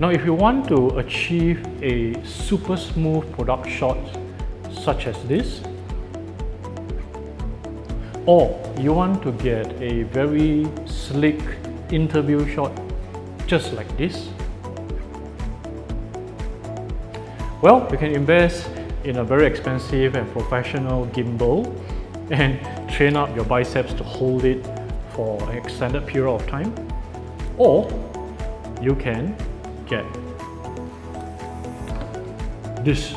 Now if you want to achieve a super smooth product shot such as this, or you want to get a very slick interview shot just like this, well, you can invest in a very expensive and professional gimbal and train up your biceps to hold it for an extended period of time, or you can get this.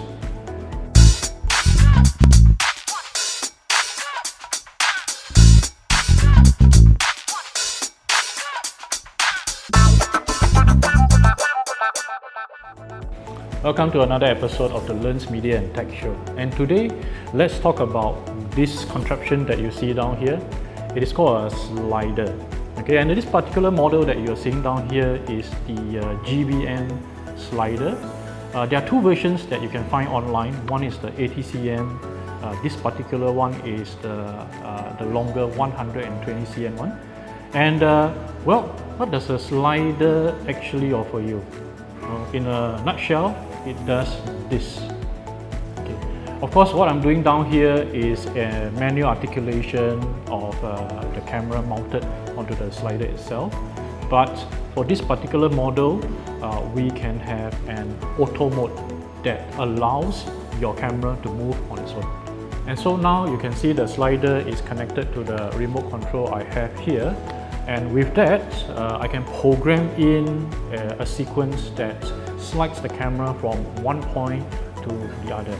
Welcome to another episode of the Learns Media and Tech Show. And today, let's talk about this contraption that you see down here. It is called a slider. Okay, and this particular model that you're seeing down here is the GVM Slider. There are two versions that you can find online. One is the 80cm. This particular one is the longer 120cm one. And well, what does a slider actually offer you? In a nutshell, it does this. Okay. Of course, what I'm doing down here is a manual articulation of the camera mounted onto the slider itself. But for this particular model, we can have an auto mode that allows your camera to move on its own. And so now you can see the slider is connected to the remote control I have here. And with that, I can program in a sequence that slides the camera from one point to the other.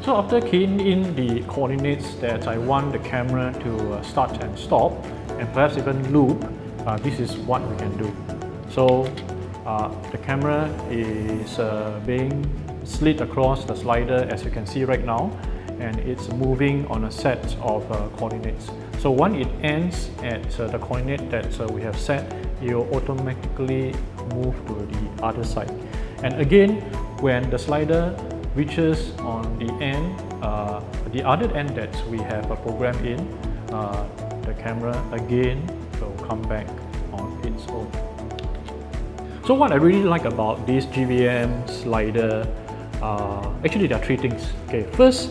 So after keying in the coordinates that I want the camera to start and stop, and perhaps even loop, this is what we can do. So the camera is being slid across the slider, as you can see right now, and it's moving on a set of coordinates. So when it ends at the coordinate that we have set, it will automatically move to the other side. And again, when the slider reaches on the end, the other end that we have programmed in, the camera again will come back on its own. So what I really like about this GVM slider, actually there are three things. Okay, first,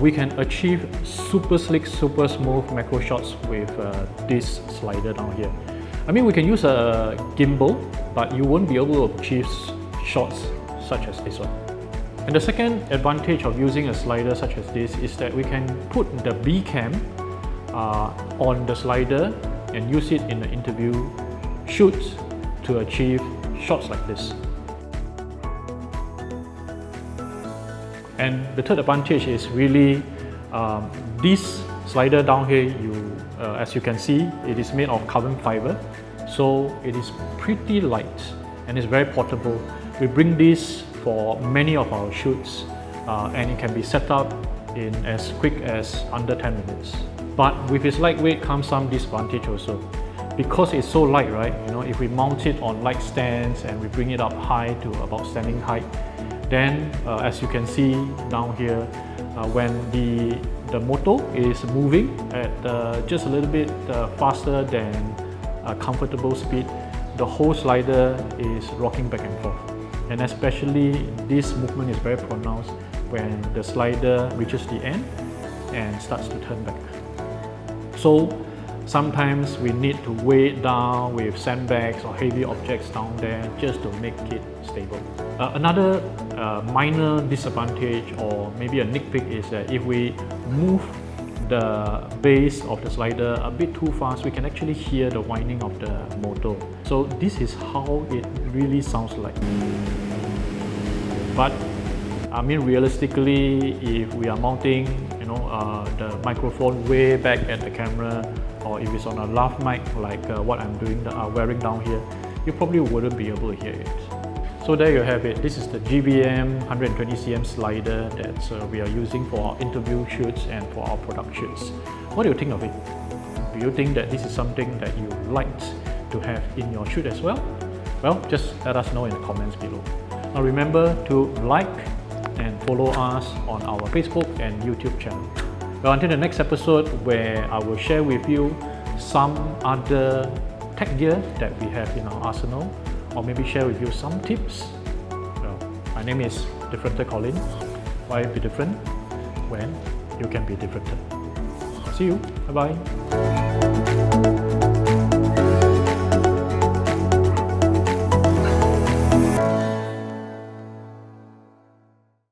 we can achieve super slick, super smooth macro shots with this slider down here. I mean, we can use a gimbal, but you won't be able to achieve shots such as this one. And the second advantage of using a slider such as this is that we can put the B cam on the slider and use it in the interview shoots to achieve shots like this. And the third advantage is really this slider down here, as you can see, it is made of carbon fiber. So it is pretty light and it's very portable. We bring this for many of our shoots and it can be set up in as quick as under 10 minutes. But with its lightweight comes some disadvantage also. Because it's so light, right? You know, if we mount it on light stands and we bring it up high to about standing height, then as you can see down here, when the motor is moving at just a little bit faster than a comfortable speed, the whole slider is rocking back and forth. And especially this movement is very pronounced when the slider reaches the end and starts to turn back. So sometimes we need to weigh it down with sandbags or heavy objects down there just to make it stable. Another minor disadvantage or maybe a nitpick is that if we move the base of the slider a bit too fast, we can actually hear the whining of the motor. So this is how it really sounds like. But I mean, realistically, if we are mounting, the microphone way back at the camera, or if it's on a lav mic like what I'm doing, wearing down here, you probably wouldn't be able to hear it. So there you have it. This is the GVM 120cm slider that we are using for our interview shoots and for our product shoots. What do you think of it? Do you think that this is something that you liked to have in your shoot as well? Well, just let us know in the comments below. Now remember to like and follow us on our Facebook and YouTube channel. Well, until the next episode where I will share with you some other tech gear that we have in our arsenal, or maybe share with you some tips. Well, my name is Differenter Colin. Why be different when you can be different? See you. Bye bye.